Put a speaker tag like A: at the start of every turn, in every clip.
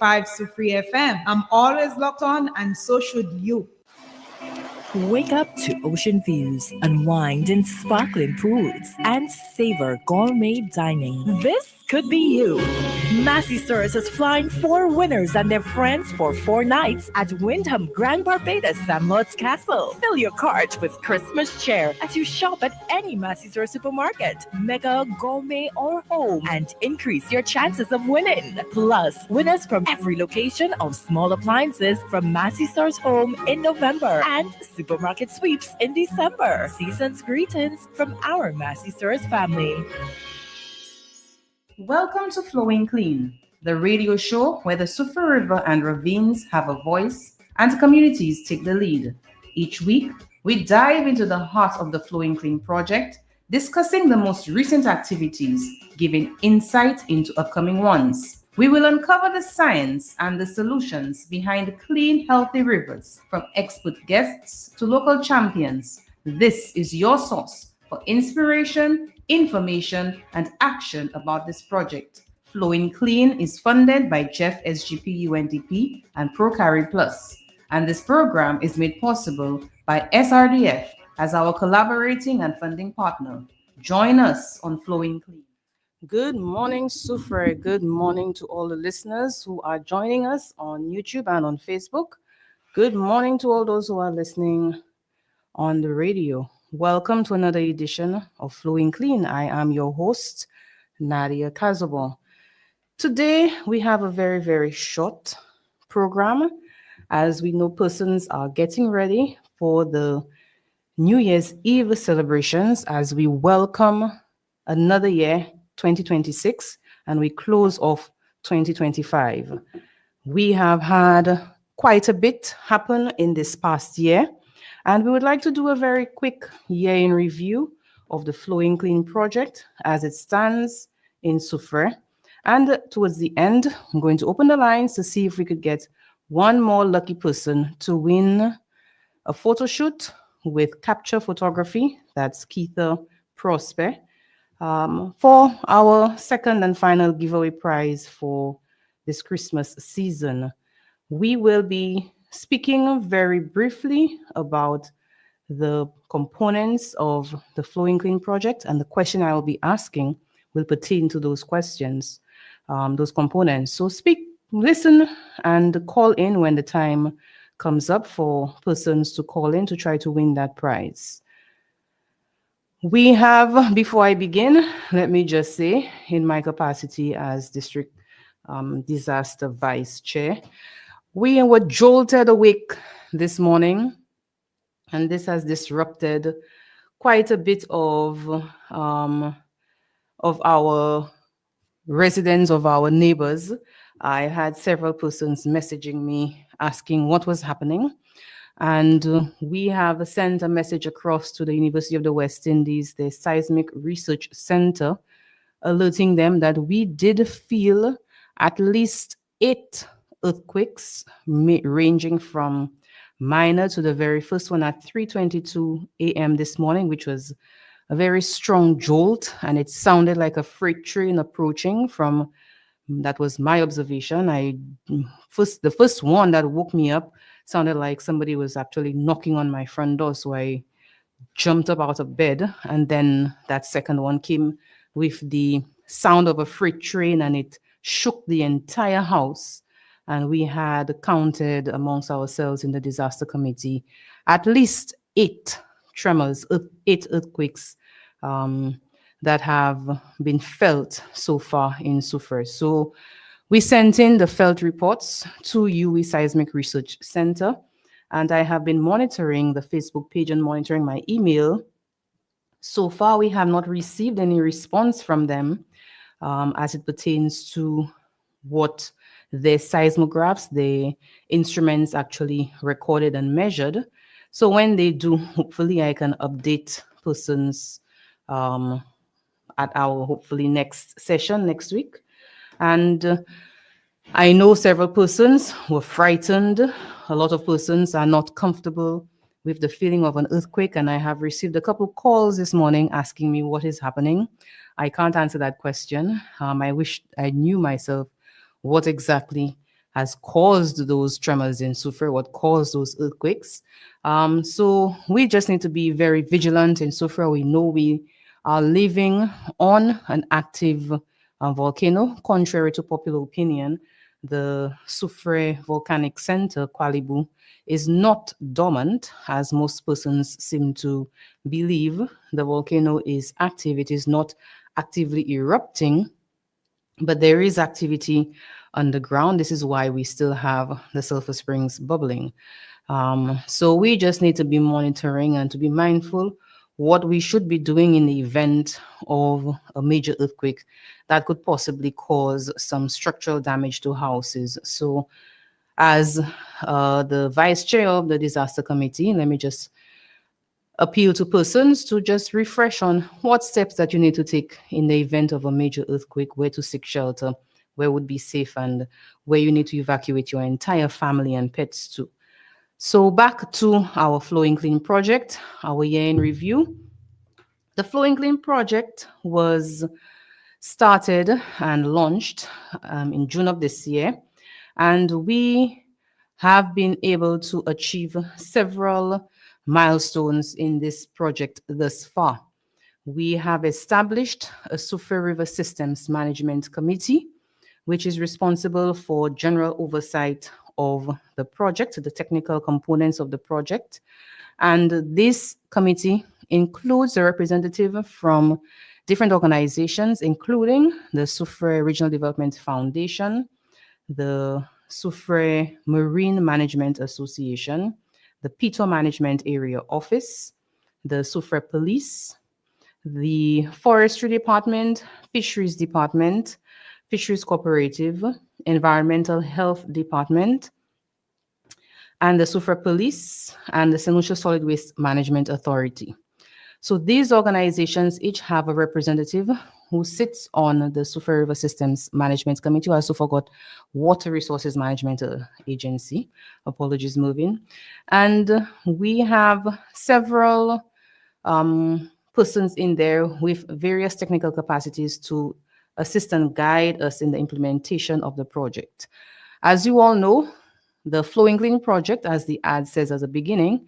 A: Soufriere FM. I'm always locked on, and so should you.
B: Wake up to ocean views, unwind in sparkling pools, and savor gourmet dining. This could be you. Massey Stores is flying 4 winners and their friends for 4 nights at Wyndham Grand Barbados Sam Lod's Castle. Fill your cart with Christmas cheer as you shop at any Massey Store supermarket, mega, gourmet, or home, and increase your chances of winning. Plus, winners from every location of small appliances from Massey Store's home in November and supermarket sweeps in December. Season's greetings from our Massey Stores family.
C: Welcome to Flowing Clean, the radio show where the Soufriere River and ravines have a voice and communities take the lead. Each week, we dive into the heart of the Flowing Clean project, discussing the most recent activities, giving insight into upcoming ones. We will uncover the science and the solutions behind clean, healthy rivers, from expert guests to local champions. This is your source for inspiration, information, and action about this project. Flowing Clean is funded by Jeff SGP UNDP and ProCarry Plus, and this program is made possible by SRDF as our collaborating and funding partner. Join us on Flowing Clean. Good morning, Soufriere. Good morning to all the listeners who are joining us on YouTube and on Facebook. Good morning to all those who are listening on the radio. Welcome to another edition of Flowing Clean. I am your host, Nadia Kazabo. Today, we have a very, very short program, as we know persons are getting ready for the New Year's Eve celebrations as we welcome another year, 2026, and we close off 2025. We have had quite a bit happen in this past year, and we would like to do a very quick year in review of the Flowing Clean project as it stands in Soufriere. And towards the end, I'm going to open the lines to see if we could get one more lucky person to win a photo shoot with capture photography. That's Keitha Prosper. For our second and final giveaway prize for this Christmas season. We will be speaking very briefly about the components of the Flowing Clean project, and the question I will be asking will pertain to those questions, those components. So listen, and call in when the time comes up for persons to call in to try to win that prize. We have, before I begin, let me just say, in my capacity as District Disaster Vice Chair, we were jolted awake this morning, and this has disrupted quite a bit of our residents, of our neighbors. I had several persons messaging me asking what was happening. And we have sent a message across to the University of the West Indies, the Seismic Research Center, alerting them that we did feel at least 8 earthquakes, ranging from minor to the very first one at 3:22 a.m. this morning, which was a very strong jolt, and it sounded like a freight train approaching from, that was my observation. The first one that woke me up sounded like somebody was actually knocking on my front door, so I jumped up out of bed, and then that second one came with the sound of a freight train, and it shook the entire house. And we had counted amongst ourselves in the disaster committee at least 8 tremors, 8 earthquakes that have been felt so far in Soufriere. So we sent in the felt reports to UE Seismic Research Center, and I have been monitoring the Facebook page and monitoring my email. So far, we have not received any response from them as it pertains to what the seismographs, the instruments actually recorded and measured. So when they do, hopefully I can update persons at our hopefully next session next week. And I know several persons were frightened. A lot of persons are not comfortable with the feeling of an earthquake, and I have received a couple calls this morning asking me what is happening. I can't answer that question. I wish I knew myself what exactly has caused those tremors in Soufriere, what caused those earthquakes. So we just need to be very vigilant in Soufriere. We know we are living on an active volcano. Contrary to popular opinion, the Soufriere Volcanic Center, Kwalibu, is not dormant, as most persons seem to believe. The volcano is active. It is not actively erupting, but there is activity underground. This is why we still have the sulfur springs bubbling. So we just need to be monitoring and to be mindful what we should be doing in the event of a major earthquake that could possibly cause some structural damage to houses. So as the vice chair of the disaster committee, let me just appeal to persons to just refresh on what steps that you need to take in the event of a major earthquake, where to seek shelter, where would be safe, and where you need to evacuate your entire family and pets to. So back to our Flowing Clean project, our year in review. The Flowing Clean project was started and launched in June of this year, and we have been able to achieve several milestones in this project thus far. We have established a Soufriere River Systems Management Committee, which is responsible for general oversight of the project, the technical components of the project. And this committee includes a representative from different organizations, including the Soufriere Regional Development Foundation, the Soufriere Marine Management Association, the Pito Management Area Office, the Soufriere Police, the Forestry Department, Fisheries Department, Fisheries Cooperative, Environmental Health Department, and the Soufriere Police, and the St. Lucia Solid Waste Management Authority. So these organizations each have a representative who sits on the Soufriere River Systems Management Committee. I also forgot Water Resources Management Agency. Apologies, moving. And we have several persons in there with various technical capacities to assist and guide us in the implementation of the project. As you all know, the Flowing Clean project, as the ad says at the beginning,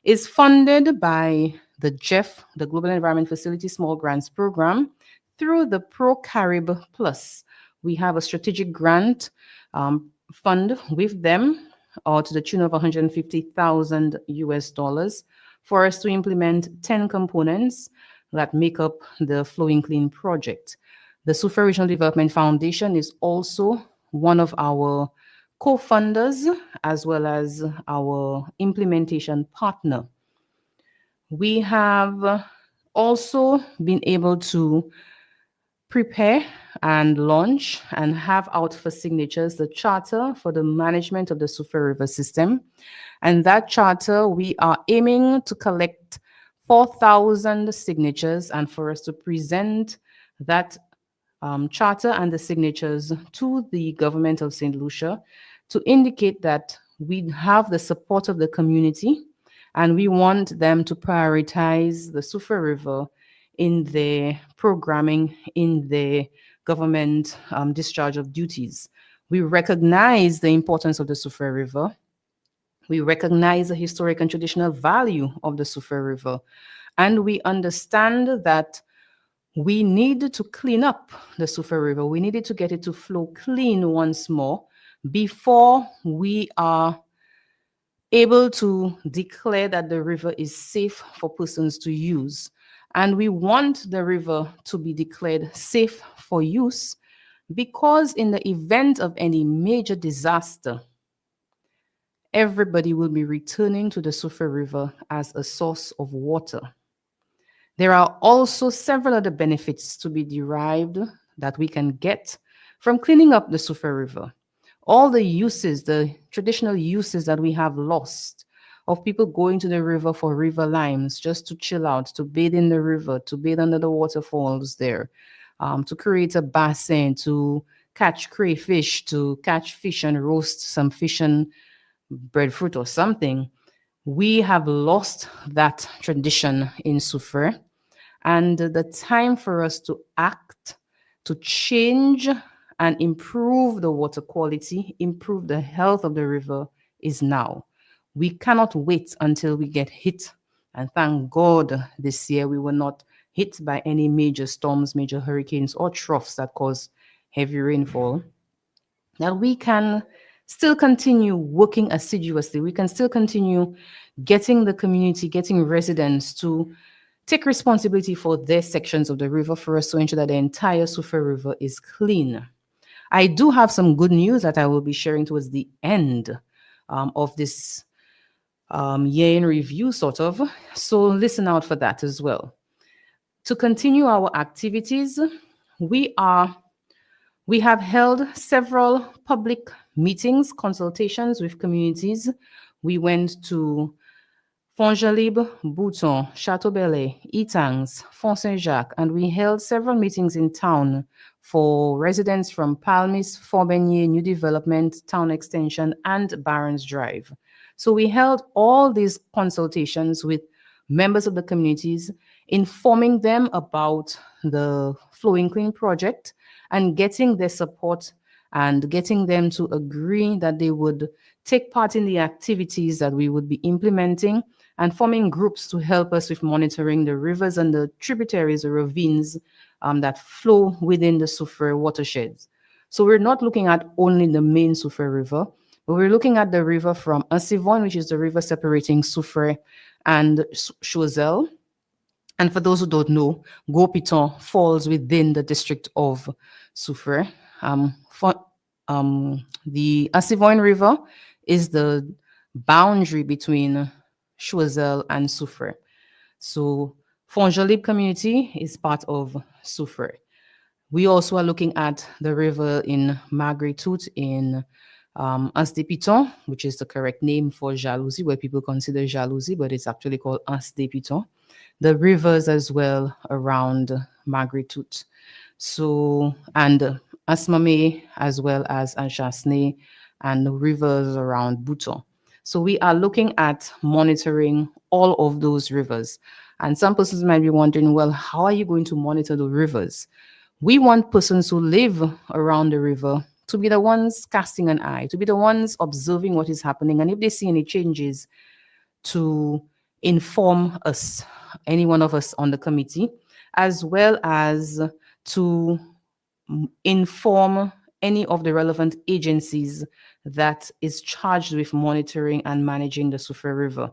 C: is funded by the GEF, the Global Environment Facility Small Grants Program, through the Pro-Carib Plus. We have a strategic grant fund with them to the tune of $150,000 for us to implement 10 components that make up the Flowing Clean project. The Soufriere Regional Development Foundation is also one of our co-funders as well as our implementation partner. We have also been able to prepare and launch and have out for signatures the charter for the management of the Soufriere River system. And that charter, we are aiming to collect 4,000 signatures, and for us to present that charter and the signatures to the government of St. Lucia to indicate that we have the support of the community and we want them to prioritize the Soufriere River in their programming, in their government discharge of duties. We recognize the importance of the Soufriere River. We recognize the historic and traditional value of the Soufriere River. And we understand that we need to clean up the Soufriere River. We needed to get it to flow clean once more before we are able to declare that the river is safe for persons to use. And we want the river to be declared safe for use because in the event of any major disaster, everybody will be returning to the Soufriere River as a source of water. There are also several other benefits to be derived that we can get from cleaning up the Soufriere River. All the uses, the traditional uses that we have lost of people going to the river for river limes, just to chill out, to bathe in the river, to bathe under the waterfalls there, to create a bassin, to catch crayfish, to catch fish and roast some fish and breadfruit or something. We have lost that tradition in Soufriere. And the time for us to act, to change and improve the water quality, improve the health of the river is now. We cannot wait until we get hit. And thank God this year we were not hit by any major storms, major hurricanes, or troughs that cause heavy rainfall. That we can still continue working assiduously. We can still continue getting the community, getting residents to take responsibility for their sections of the river for us to ensure that the entire Soufriere River is clean. I do have some good news that I will be sharing towards the end of this year in review, sort of. So listen out for that as well. To continue our activities, we have held several public meetings, consultations with communities. We went to Fonjalib, Bouton, Chateaubelay, Etangs, Font Saint-Jacques, and we held several meetings in town for residents from Palmis, Fort-Beignet, New Development, Town Extension, and Barons Drive. So we held all these consultations with members of the communities, informing them about the Flowing Clean project and getting their support and getting them to agree that they would take part in the activities that we would be implementing and forming groups to help us with monitoring the rivers and the tributaries or ravines that flow within the Soufriere watersheds. So we're not looking at only the main Soufriere River, but we're looking at the river from Ansivon, which is the river separating Soufriere and Choiseul. And for those who don't know, Gros-Piton falls within the district of Soufriere. The Ansivon River is the boundary between Choiseul and Soufriere. So Fonjalib community is part of Soufriere. We also are looking at the river in Marguerite in Anse des Pitons, which is the correct name for Jalousie, where people consider Jalousie, but it's actually called Anse des Pitons. The rivers as well around Marguerite. So, and Asmame as well as Anchasne and the rivers around Bouton. So we are looking at monitoring all of those rivers. And some persons might be wondering, well, how are you going to monitor the rivers? We want persons who live around the river to be the ones casting an eye, to be the ones observing what is happening. And if they see any changes, to inform us, any one of us on the committee, as well as to inform any of the relevant agencies that is charged with monitoring and managing the Soufriere River.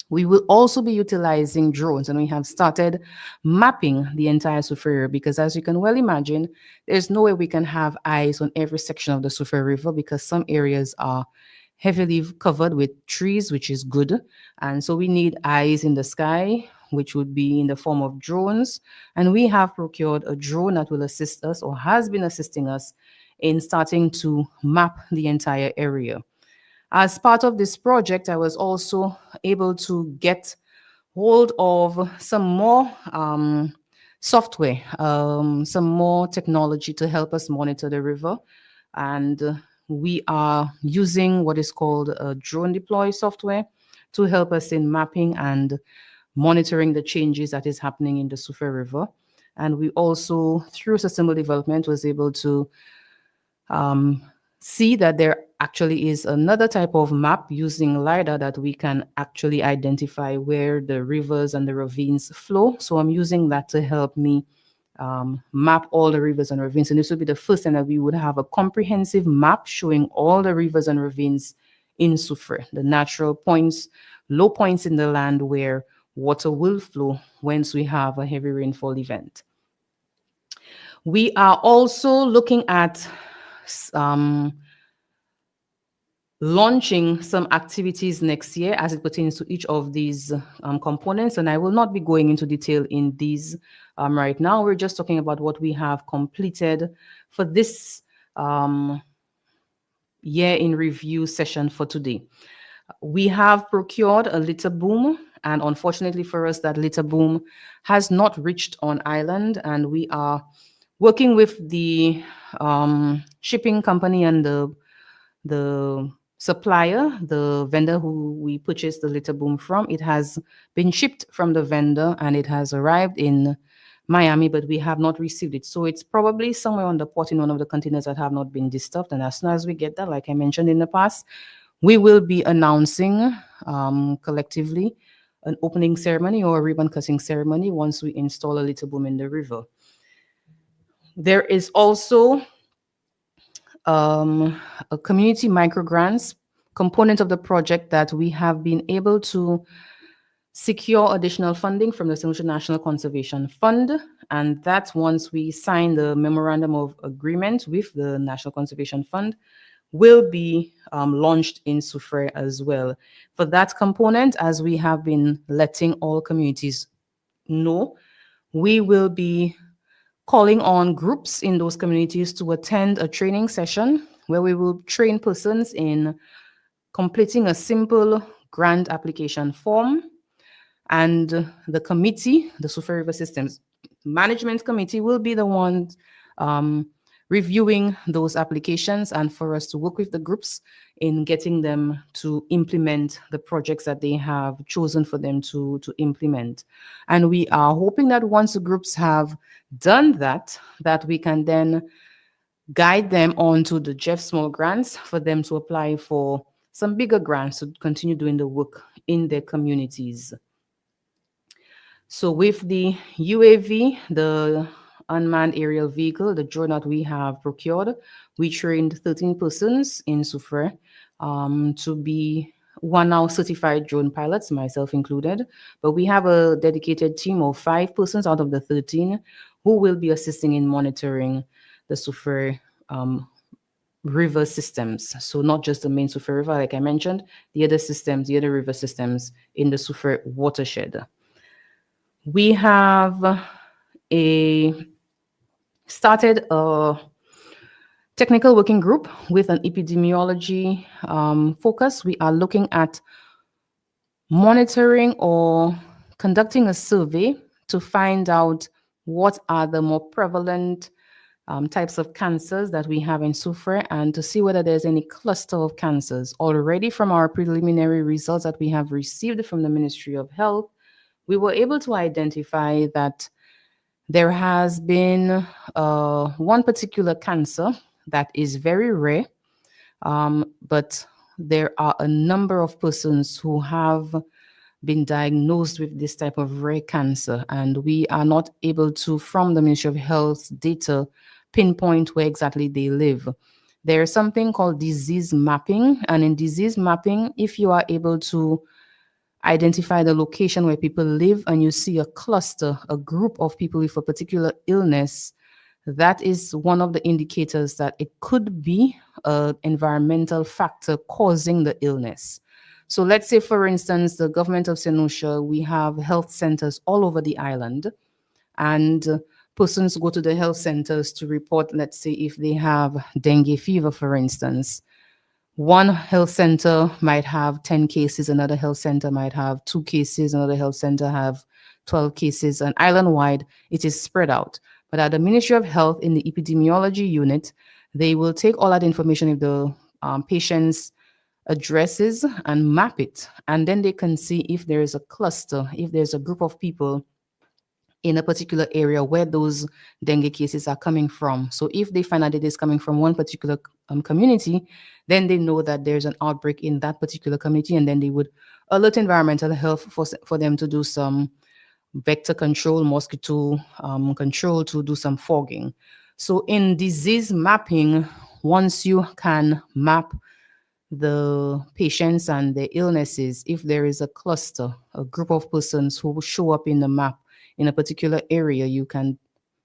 C: We will also be utilizing drones, and we have started mapping the entire Soufriere, because as you can well imagine, there's no way we can have eyes on every section of the Soufriere River because some areas are heavily covered with trees, which is good. And so we need eyes in the sky, which would be in the form of drones. And we have procured a drone that will assist us, or has been assisting us, in starting to map the entire area. As part of this project, I was also able to get hold of some more software, some more technology to help us monitor the river. And we are using what is called a drone deploy software to help us in mapping and monitoring the changes that is happening in the Soufriere River. And we also, through sustainable development, was able to see that there actually is another type of map using LiDAR that we can actually identify where the rivers and the ravines flow. So I'm using that to help me map all the rivers and ravines. And this would be the first time that we would have a comprehensive map showing all the rivers and ravines in Soufriere, the natural points, low points in the land where water will flow once we have a heavy rainfall event. We are also looking at launching some activities next year as it pertains to each of these components, and I will not be going into detail in these right now. We're just talking about what we have completed for this year in review session for today. We have procured a litter boom, and unfortunately for us, that litter boom has not reached on island, and we are working with the shipping company and the supplier, the vendor who we purchased the litter boom from. It has been shipped from the vendor and it has arrived in Miami, but we have not received it. So it's probably somewhere on the port in one of the containers that have not been disturbed. And as soon as we get that, like I mentioned in the past, we will be announcing collectively an opening ceremony or a ribbon cutting ceremony once we install a little boom in the river. There is also a community microgrants component of the project that we have been able to secure additional funding from the St. Lucia National Conservation Fund. And that once we sign the memorandum of agreement with the National Conservation Fund, will be launched in Soufriere as well. For that component, as we have been letting all communities know, we will be calling on groups in those communities to attend a training session where we will train persons in completing a simple grant application form. And the committee, the Soufriere River Systems Management Committee, will be the one reviewing those applications and for us to work with the groups in getting them to implement the projects that they have chosen for them to implement. And we are hoping that once the groups have done that, that we can then guide them on to the Jeff Small grants for them to apply for some bigger grants to continue doing the work in their communities. So with the UAV, the unmanned aerial vehicle, the drone that we have procured, we trained 13 persons in Soufriere to be one now certified drone pilots, myself included. But we have a dedicated team of 5 persons out of the 13 who will be assisting in monitoring the Soufriere river systems. So not just the main Soufriere River, like I mentioned, the other systems, the other river systems in the Soufriere watershed. We have started a technical working group with an epidemiology focus. We are looking at monitoring or conducting a survey to find out what are the more prevalent types of cancers that we have in Soufriere and to see whether there's any cluster of cancers. Already from our preliminary results that we have received from the Ministry of Health, we were able to identify that there has been one particular cancer that is very rare, but there are a number of persons who have been diagnosed with this type of rare cancer, and we are not able to, from the Ministry of Health's data, pinpoint where exactly they live. There is something called disease mapping, and in disease mapping, if you are able to identify the location where people live and you see a cluster, a group of people with a particular illness, that is one of the indicators that it could be an environmental factor causing the illness. So let's say, for instance, the government of St. Lucia, we have health centers all over the island, and persons go to the health centers to report, let's say, if they have dengue fever, for instance. One health center might have 10 cases, another health center might have 2 cases, another health center have 12 cases, and island-wide, it is spread out. But at the Ministry of Health in the epidemiology unit, they will take all that information of the patient's addresses and map it, and then they can see if there is a cluster, if there's a group of people in a particular area where those dengue cases are coming from. So if they find out it is coming from one particular community, then they know that there's an outbreak in that particular community, and then they would alert environmental health for them to do some vector control, mosquito control, to do some fogging. So in disease mapping, once you can map the patients and the illnesses, if there is a cluster, a group of persons who show up in the map in a particular area, you can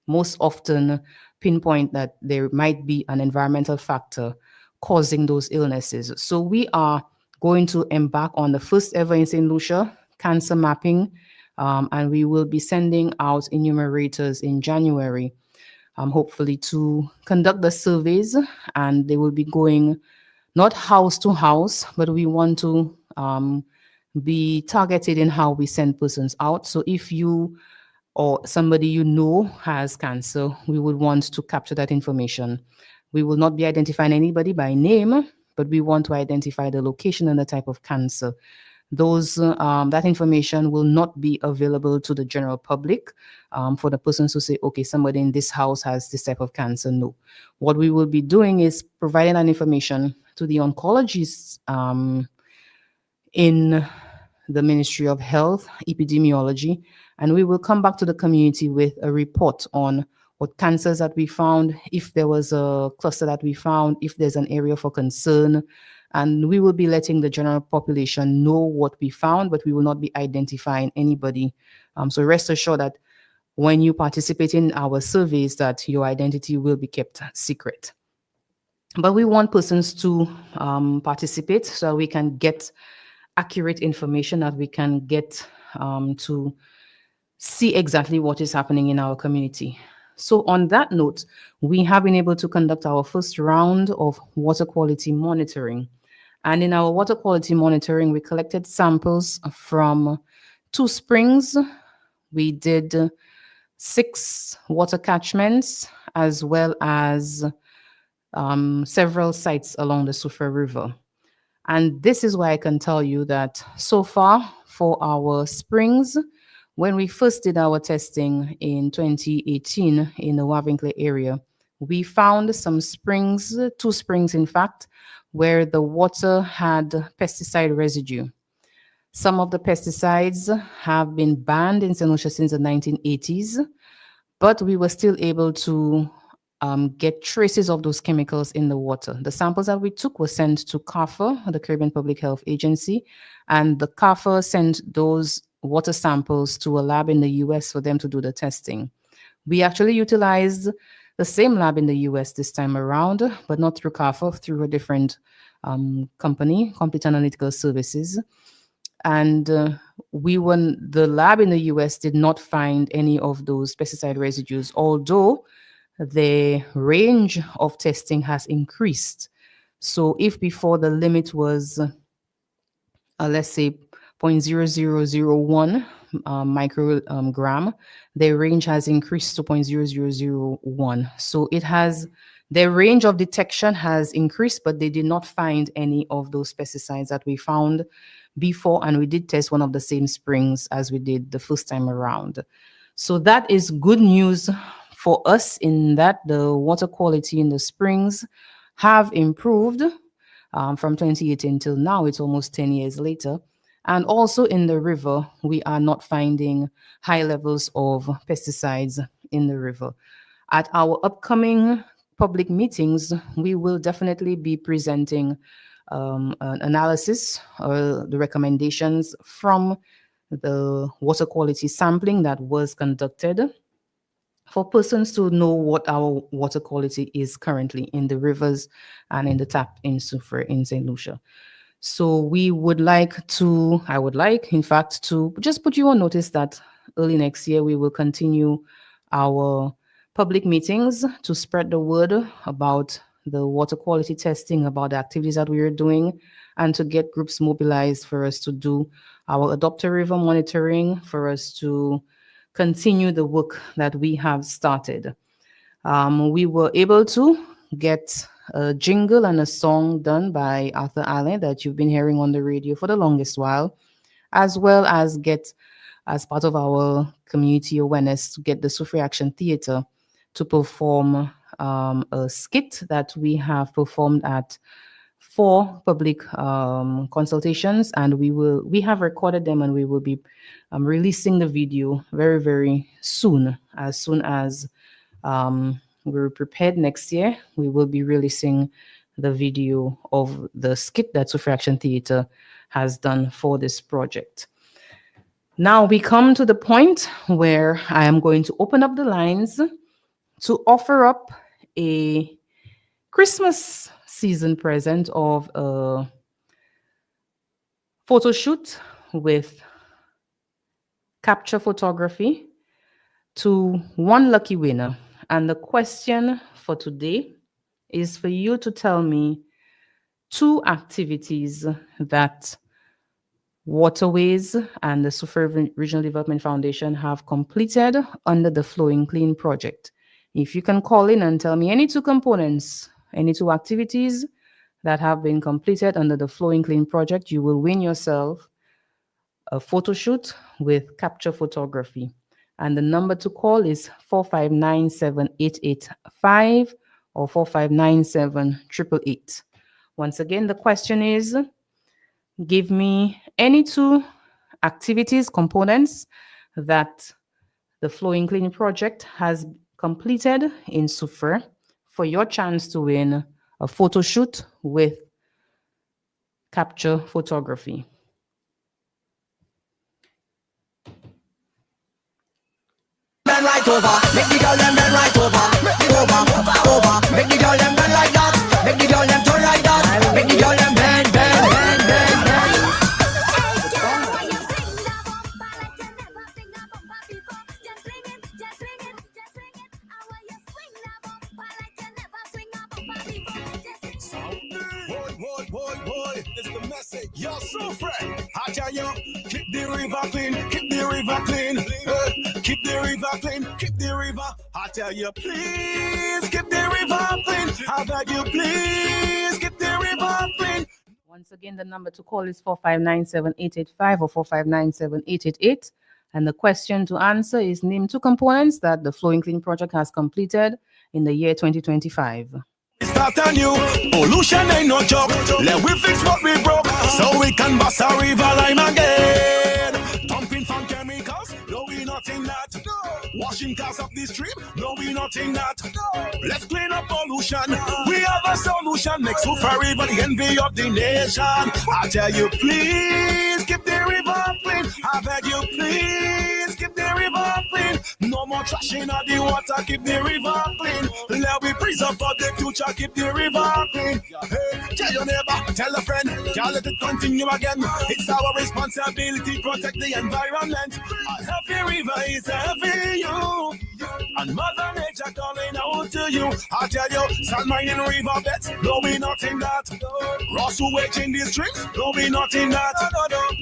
C: most often pinpoint that there might be an environmental factor causing those illnesses. So we are going to embark on the first ever in St. Lucia cancer mapping, and we will be sending out enumerators in January, hopefully to conduct the surveys, and they will be going not house to house, but we want to be targeted in how we send persons out. So if you or somebody you know has cancer, we would want to capture that information. We will not be identifying anybody by name, but we want to identify the location and the type of cancer that information will not be available to the general public for the persons who say, okay, somebody in this house has this type of cancer. No. What we will be doing is providing that information to the oncologists in the Ministry of Health, Epidemiology, and we will come back to the community with a report on what cancers that we found, if there was a cluster that we found, if there's an area for concern, and we will be letting the general population know what we found, but we will not be identifying anybody. So rest assured that when you participate in our surveys, that your identity will be kept secret. But we want persons to participate so we can get accurate information, that we can get to see exactly what is happening in our community. So on that note, we have been able to conduct our first round of water quality monitoring. And in our water quality monitoring, we collected samples from 2 springs. We did 6 water catchments, as well as several sites along the Soufriere River. And this is why I can tell you that so far for our springs, when we first did our testing in 2018 in the Wavinkle area, we found some springs, 2 springs in fact, where the water had pesticide residue. Some of the pesticides have been banned in St. Lucia since the 1980s, but we were still able to get traces of those chemicals in the water. The samples that we took were sent to CARFA, the Caribbean Public Health Agency, and the CARFA sent those water samples to a lab in the US for them to do the testing. We actually utilized the same lab in the US this time around, but not through CARFA, through a different company, Complete Analytical Services. And the lab in the US did not find any of those pesticide residues, although the range of testing has increased. So if before the limit was, let's say, 0.0001 microgram, the range has increased to 0.0001. So the range of detection has increased, but they did not find any of those pesticides that we found before, and we did test one of the same springs as we did the first time around. So that is good news for us, in that the water quality in the springs have improved from 2018 till now. It's almost 10 years later. And also in the river, we are not finding high levels of pesticides in the river. At our upcoming public meetings, we will definitely be presenting an analysis or the recommendations from the water quality sampling that was conducted, for persons to know what our water quality is currently in the rivers and in the tap in Soufriere in St. Lucia. So I would like, in fact, to just put you on notice that early next year, we will continue our public meetings to spread the word about the water quality testing, about the activities that we are doing, and to get groups mobilized for us to do our adopter river monitoring, for us to continue the work that we have started. We were able to get a jingle and a song done by Arthur Allen that you've been hearing on the radio for the longest while, as well as get, as part of our community awareness, to get the Soufriere Action Theatre to perform a skit that we have performed at 4 public consultations, and we have recorded them, and we will be releasing the video very, very soon. As soon as we're prepared next year, we will be releasing the video of the skit that Soufriere Action Theatre has done for this project. Now we come to the point where I am going to open up the lines to offer up a Christmas season present of a photo shoot with capture photography to one lucky winner. And the question for today is for you to tell me 2 activities that WaterWays and the Soufriere Regional Development Foundation have completed under the Flowing Clean project. If you can call in and tell me any 2 components, any 2 activities that have been completed under the Flowing Clean project, you will win yourself a photo shoot with capture photography. And the number to call is 4597885 or 4597888. Once again, the question is, give me any two activities, components that the Flowing Clean project has completed in Soufriere for your chance to win a photo shoot with capture photography.
D: Bend right over, make the girl them bend right over, over, make the girl them bend like that, make the girl them turn like that, make the girl them bend, bend, bend, bend, bend.
E: Boy, it's the message. Yo, Soufriere, I tell you, keep the river clean, keep the river clean, keep the river clean, keep the river. I tell you, please keep the river clean. I beg you, please keep the river clean.
C: Once again, the number to call is 4597885 or 4597888. And the question to answer is, name two components that the Flowing Clean project has completed in the year 2025.
E: Start anew, pollution ain't no joke. Let we fix what we broke, so we can bust a river line again. Dumping from chemicals, no we not in that. Washing cars up the stream, no we not in that. Let's clean up pollution, we have a solution. Make Soufriere the envy of the nation. I tell you, please keep the river clean. I beg you, please keep the river clean. No more trash in the water, keep the river clean. Let we preserve for the future, keep the river clean. Hey, tell your neighbor, tell a friend, can't let it continue again. It's our responsibility, protect the environment. A healthy river is a healthy you. And Mother Nature calling out to you. I tell you, sand mining river beds, no we not in that. Raw sewage in the streams, no we not in that.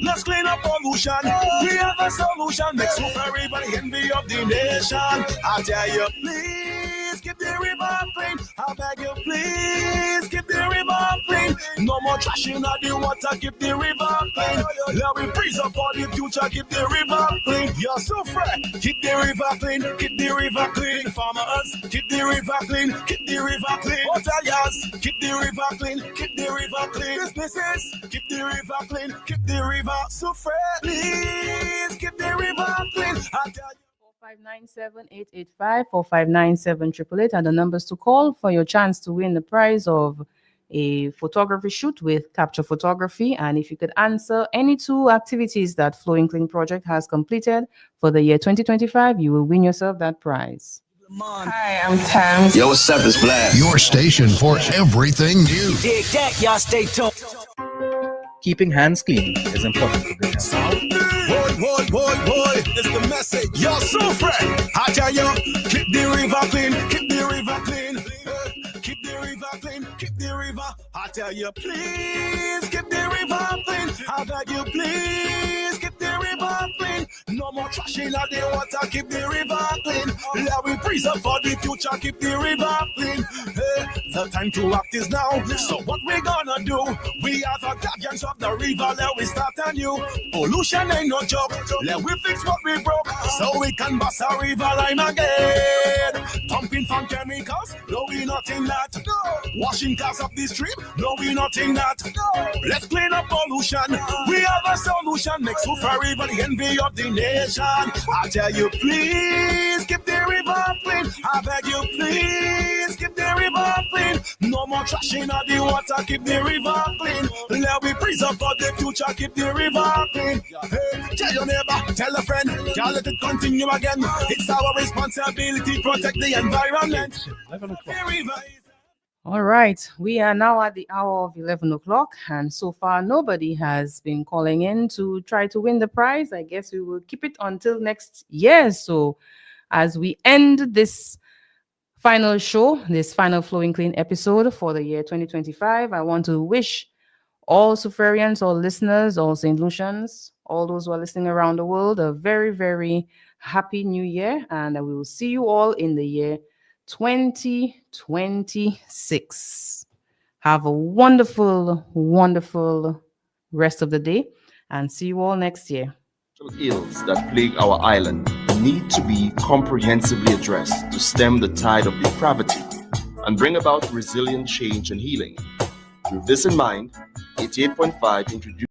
E: Let's clean up pollution, we have a solution. Make Soufriere the envy of the nation. I tell you, please keep the river clean. I beg you, please keep the river clean. No more trash in the water, keep the river clean. Let we preserve for the future, keep the river clean. You're Soufriere, keep the river clean, keep the river clean. Farmers, keep the river clean, keep the river clean. Hoteliers, keep the river clean, keep the river clean. Businesses, keep the river clean, keep the river. Soufriere, please keep the river clean. I tell you.
C: 4597885 4597888 are the numbers to call for your chance to win the prize of a photography shoot with capture photography. And if you could answer any two activities that Flowing Clean project has completed for the year 2025, you will win yourself that prize.
F: Hi, I'm Thames.
G: Yo, what's up? It's Blast.
H: Your station for everything new.
D: Dig that, y'all stay tuned.
I: Keeping hands clean is important for good health.
E: Boy, it's the message. Yo, Soufriere, I tell you, keep the river clean, keep the river clean. Keep the river clean, keep the river. I tell you, please keep the river clean. I beg you, please keep the river clean. No more trash in the water, keep the river clean. Let we preserve for the future, keep the river clean. Hey, the time to act is now. So what we gonna do? We are the guardians of the river. Let we start anew. Pollution ain't no joke. Let we fix what we broke, so we can bust a river line again. Dumping from chemicals, no we not in that. Washing cars up the stream, no we not in that. Let's clean up pollution, we have a solution. Make Soufriere the envy of the nation. I tell you, please keep the river clean. I beg you, please keep the river clean. No more trash in the water, keep the river clean. Let we preserve for the future, keep the river clean. Hey, tell your neighbor, tell a friend, can't let it continue again. It's our responsibility, protect the environment.
C: All right, we are now at the hour of 11 o'clock, and so far nobody has been calling in to try to win the prize. I guess we will keep it until next year. So as we end this final show, this final Flowing Clean episode for the year 2025, I want to wish all Soufrierians, all listeners, all St. Lucians, all those who are listening around the world a very, very happy new year, and we will see you all in the year 2026. Have a wonderful, wonderful rest of the day. and see you all next year.
G: Ills that plague our island need to be comprehensively addressed to stem the tide of depravity and bring about resilient change and healing. With this in mind, 88.5 introduces